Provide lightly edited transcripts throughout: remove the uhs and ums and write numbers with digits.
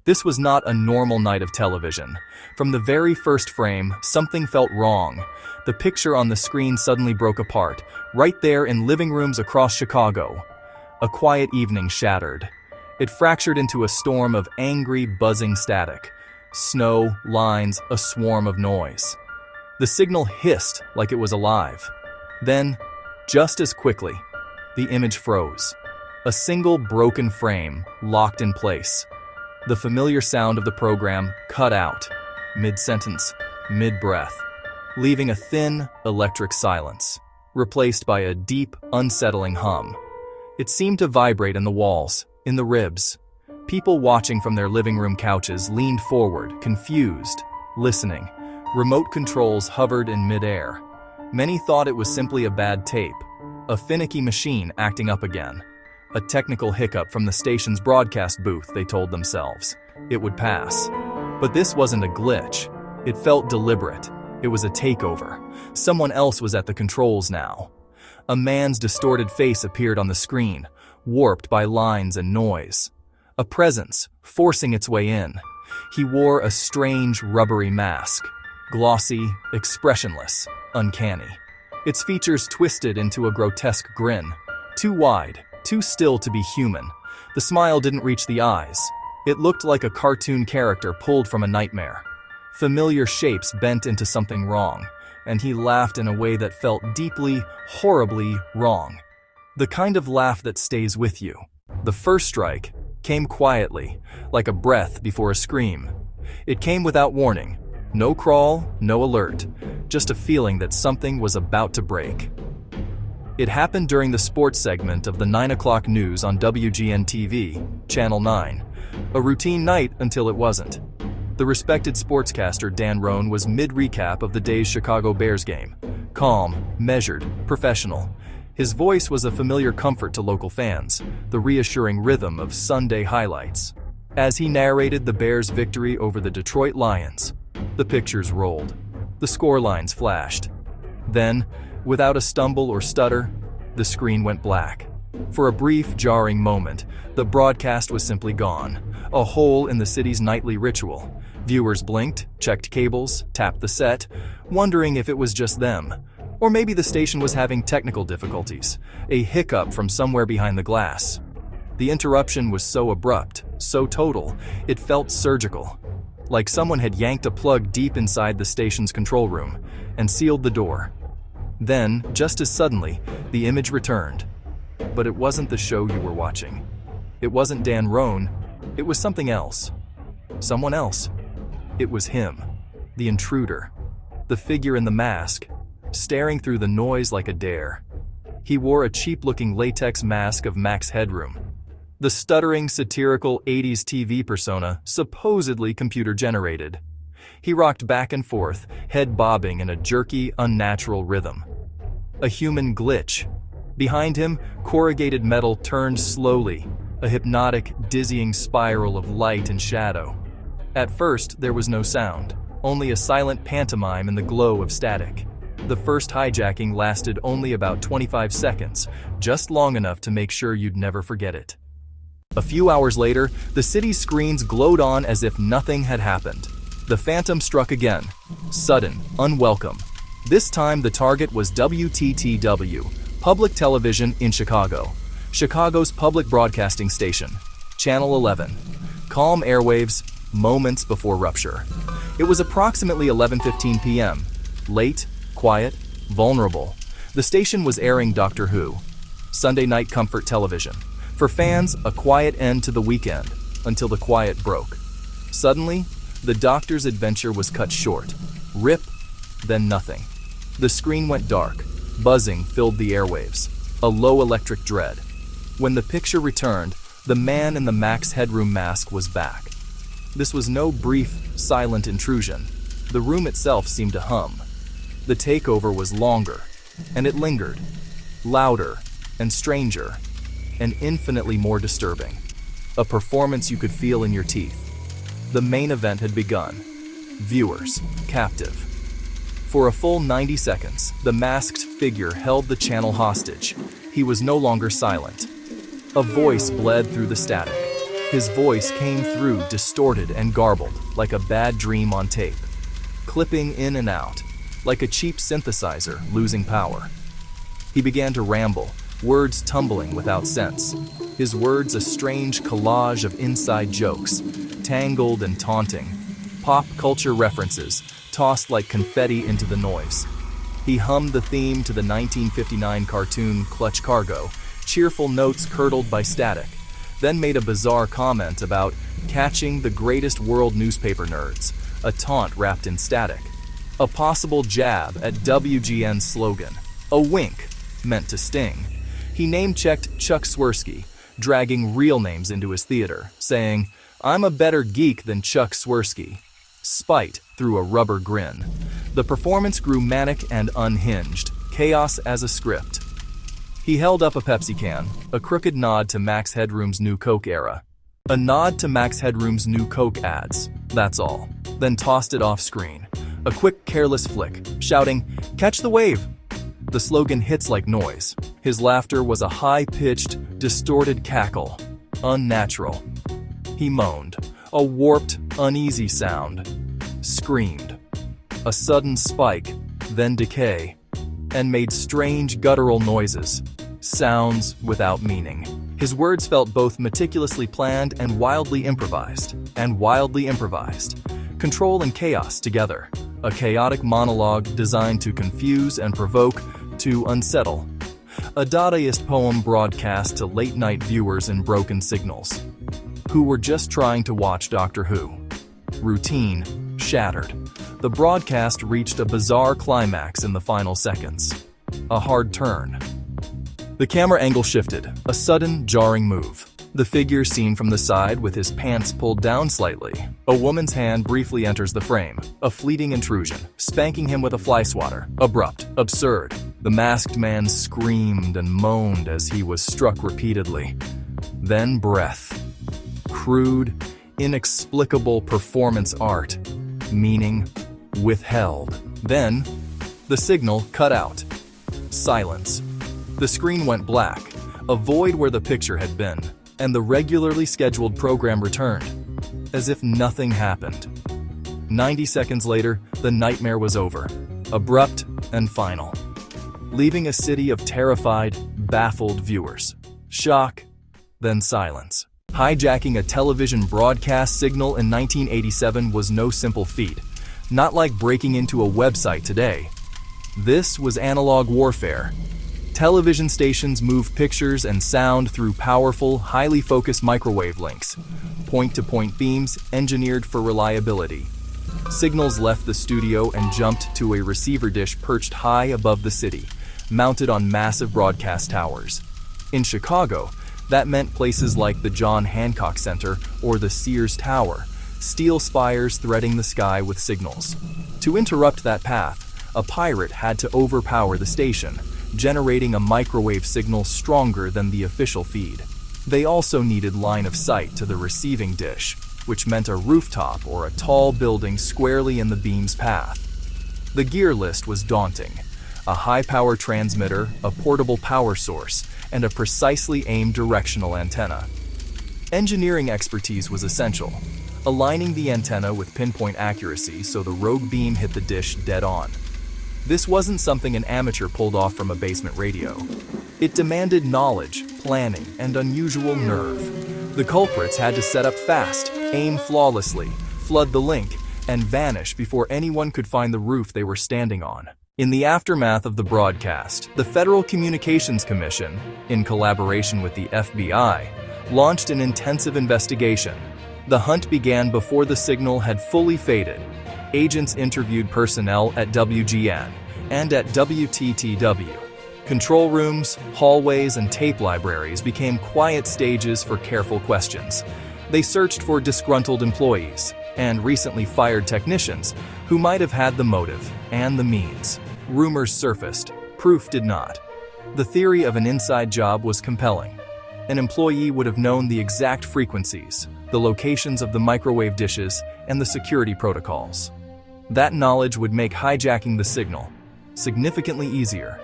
This was not a normal night of television. From the very first frame, something felt wrong. The picture on the screen suddenly broke apart, right there in living rooms across Chicago. A quiet evening shattered. It fractured into a storm of angry, buzzing static. Snow, lines, a swarm of noise. The signal hissed like it was alive. Then, just as quickly, the image froze. A single broken frame, locked in place. The familiar sound of the program cut out, mid-sentence, mid-breath, leaving a thin, electric silence, replaced by a deep, unsettling hum. It seemed to vibrate in the walls, in the ribs. People watching from their living room couches leaned forward, confused, listening. Remote controls hovered in midair. Many thought it was simply a bad tape, a finicky machine acting up again. A technical hiccup from the station's broadcast booth, they told themselves. It would pass. But this wasn't a glitch. It felt deliberate. It was a takeover. Someone else was at the controls now. A man's distorted face appeared on the screen, warped by lines and noise. A presence, forcing its way in. He wore a strange, rubbery mask. Glossy, expressionless, uncanny. Its features twisted into a grotesque grin. Too wide, too still to be human. The smile didn't reach the eyes. It looked like a cartoon character pulled from a nightmare. Familiar shapes bent into something wrong, and he laughed in a way that felt deeply, horribly wrong. The kind of laugh that stays with you. The first strike came quietly, like a breath before a scream. It came without warning. No crawl, no alert, just a feeling that something was about to break. It happened during the sports segment of the 9 o'clock news on WGN-TV, Channel 9. A routine night until it wasn't. The respected sportscaster Dan Roan was mid-recap of the day's Chicago Bears game. Calm, measured, professional. His voice was a familiar comfort to local fans, the reassuring rhythm of Sunday highlights. As he narrated the Bears' victory over the Detroit Lions, the pictures rolled. The score lines flashed. Then, without a stumble or stutter, the screen went black. For a brief, jarring moment, the broadcast was simply gone, a hole in the city's nightly ritual. Viewers blinked, checked cables, tapped the set, wondering if it was just them. Or maybe the station was having technical difficulties, a hiccup from somewhere behind the glass. The interruption was so abrupt, so total, it felt surgical. Like someone had yanked a plug deep inside the station's control room and sealed the door. Then, just as suddenly, the image returned. But it wasn't the show you were watching. It wasn't Dan Roan. It was something else. Someone else. It was him, the intruder, the figure in the mask, staring through the noise like a dare. He wore a cheap-looking latex mask of Max Headroom, the stuttering, satirical 80s TV persona supposedly computer-generated. He rocked back and forth, head bobbing in a jerky, unnatural rhythm. A human glitch. Behind him, corrugated metal turned slowly, a hypnotic, dizzying spiral of light and shadow. At first, there was no sound, only a silent pantomime in the glow of static. The first hijacking lasted only about 25 seconds, just long enough to make sure you'd never forget it. A few hours later, the city's screens glowed on as if nothing had happened. The phantom struck again. Sudden, unwelcome. This time the target was WTTW, public television in Chicago. Chicago's public broadcasting station. Channel 11. Calm airwaves, moments before rupture. It was approximately 11:15 p.m. Late, quiet, vulnerable. The station was airing Doctor Who. Sunday night comfort television. For fans, a quiet end to the weekend, until the quiet broke. Suddenly, the Doctor's adventure was cut short. Rip, then nothing. The screen went dark. Buzzing filled the airwaves. A low electric dread. When the picture returned, the man in the Max Headroom mask was back. This was no brief, silent intrusion. The room itself seemed to hum. The takeover was longer, and it lingered. Louder and stranger, and infinitely more disturbing. A performance you could feel in your teeth. The main event had begun. Viewers, captive. For a full 90 seconds, the masked figure held the channel hostage. He was no longer silent. A voice bled through the static. His voice came through distorted and garbled, like a bad dream on tape, clipping in and out, like a cheap synthesizer losing power. He began to ramble, words tumbling without sense, his words a strange collage of inside jokes, tangled and taunting, pop culture references tossed like confetti into the noise. He hummed the theme to the 1959 cartoon Clutch Cargo, cheerful notes curdled by static, then made a bizarre comment about catching the greatest world newspaper nerds, a taunt wrapped in static, a possible jab at WGN's slogan, a wink meant to sting. He name-checked Chuck Swirsky, dragging real names into his theater, saying, "I'm a better geek than Chuck Swirsky," spite through a rubber grin. The performance grew manic and unhinged, chaos as a script. He held up a Pepsi can, a crooked nod to Max Headroom's New Coke era. A nod to Max Headroom's New Coke ads, that's all. Then tossed it off screen. A quick, careless flick, shouting, "Catch the wave!" The slogan hits like noise. His laughter was a high-pitched, distorted cackle. Unnatural. He moaned. A warped, uneasy sound. Screamed. A sudden spike, then decay, and made strange guttural noises. Sounds without meaning. His words felt both meticulously planned and wildly improvised. Control and chaos together. A chaotic monologue designed to confuse and provoke, to unsettle. A Dadaist poem broadcast to late-night viewers in broken signals, who were just trying to watch Doctor Who. Routine shattered. The broadcast reached a bizarre climax in the final seconds. A hard turn. The camera angle shifted, a sudden, jarring move. The figure seen from the side with his pants pulled down slightly. A woman's hand briefly enters the frame, a fleeting intrusion, spanking him with a fly swatter. Abrupt, absurd. The masked man screamed and moaned as he was struck repeatedly. Then breath. Crude, inexplicable performance art. Meaning withheld. Then, the signal cut out. Silence. The screen went black, a void where the picture had been, and the regularly scheduled program returned, as if nothing happened. 90 seconds later, the nightmare was over, abrupt and final, leaving a city of terrified, baffled viewers. Shock, then silence. Hijacking a television broadcast signal in 1987 was no simple feat, not like breaking into a website today. This was analog warfare. Television stations moved pictures and sound through powerful, highly focused microwave links, point-to-point beams engineered for reliability. Signals left the studio and jumped to a receiver dish perched high above the city, mounted on massive broadcast towers. In Chicago, that meant places like the John Hancock Center or the Sears Tower, steel spires threading the sky with signals. To interrupt that path, a pirate had to overpower the station, generating a microwave signal stronger than the official feed. They also needed line of sight to the receiving dish, which meant a rooftop or a tall building squarely in the beam's path. The gear list was daunting. A high-power transmitter, a portable power source, and a precisely aimed directional antenna. Engineering expertise was essential, aligning the antenna with pinpoint accuracy so the rogue beam hit the dish dead on. This wasn't something an amateur pulled off from a basement radio. It demanded knowledge, planning, and unusual nerve. The culprits had to set up fast, aim flawlessly, flood the link, and vanish before anyone could find the roof they were standing on. In the aftermath of the broadcast, the Federal Communications Commission, in collaboration with the FBI, launched an intensive investigation. The hunt began before the signal had fully faded. Agents interviewed personnel at WGN and at WTTW. Control rooms, hallways, and tape libraries became quiet stages for careful questions. They searched for disgruntled employees and recently fired technicians who might have had the motive and the means. Rumors surfaced, proof did not. The theory of an inside job was compelling. An employee would have known the exact frequencies, the locations of the microwave dishes, and the security protocols. That knowledge would make hijacking the signal significantly easier.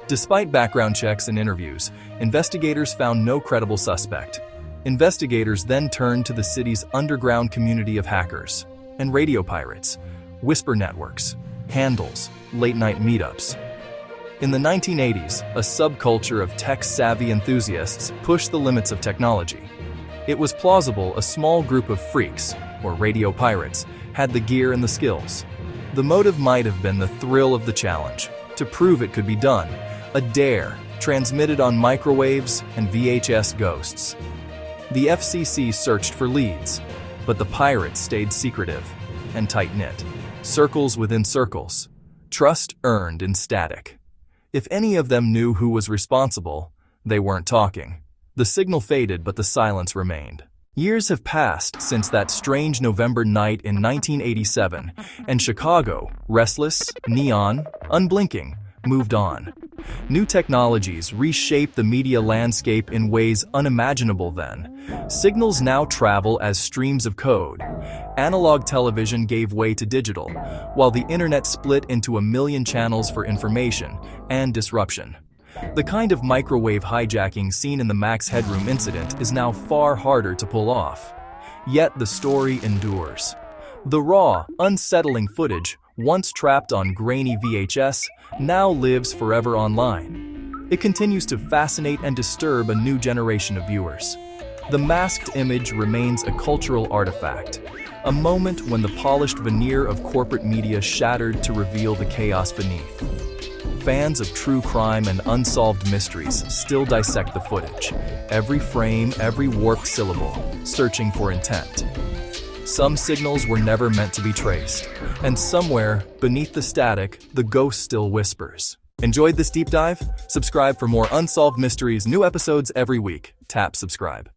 Despite background checks and interviews, investigators found no credible suspect. Investigators then turned to the city's underground community of hackers and radio pirates, whisper networks, handles, late-night meetups. In the 1980s, a subculture of tech-savvy enthusiasts pushed the limits of technology. It was plausible a small group of freaks, or radio pirates, had the gear and the skills. The motive might have been the thrill of the challenge, to prove it could be done, a dare transmitted on microwaves and VHS ghosts. The FCC searched for leads, but the pirates stayed secretive and tight-knit. Circles within circles. Trust earned in static. If any of them knew who was responsible, they weren't talking. The signal faded, but the silence remained. Years have passed since that strange November night in 1987, and Chicago, restless, neon, unblinking, moved on. New technologies reshaped the media landscape in ways unimaginable then. Signals now travel as streams of code. Analog television gave way to digital, while the internet split into a million channels for information and disruption. The kind of microwave hijacking seen in the Max Headroom incident is now far harder to pull off. Yet the story endures. The raw, unsettling footage, once trapped on grainy VHS, now lives forever online. It continues to fascinate and disturb a new generation of viewers. The masked image remains a cultural artifact, a moment when the polished veneer of corporate media shattered to reveal the chaos beneath. Fans of true crime and unsolved mysteries still dissect the footage, every frame, every warped syllable, searching for intent. Some signals were never meant to be traced, and somewhere, beneath the static, the ghost still whispers. Enjoyed this deep dive? Subscribe for more Unsolved Mysteries, new episodes every week. Tap subscribe.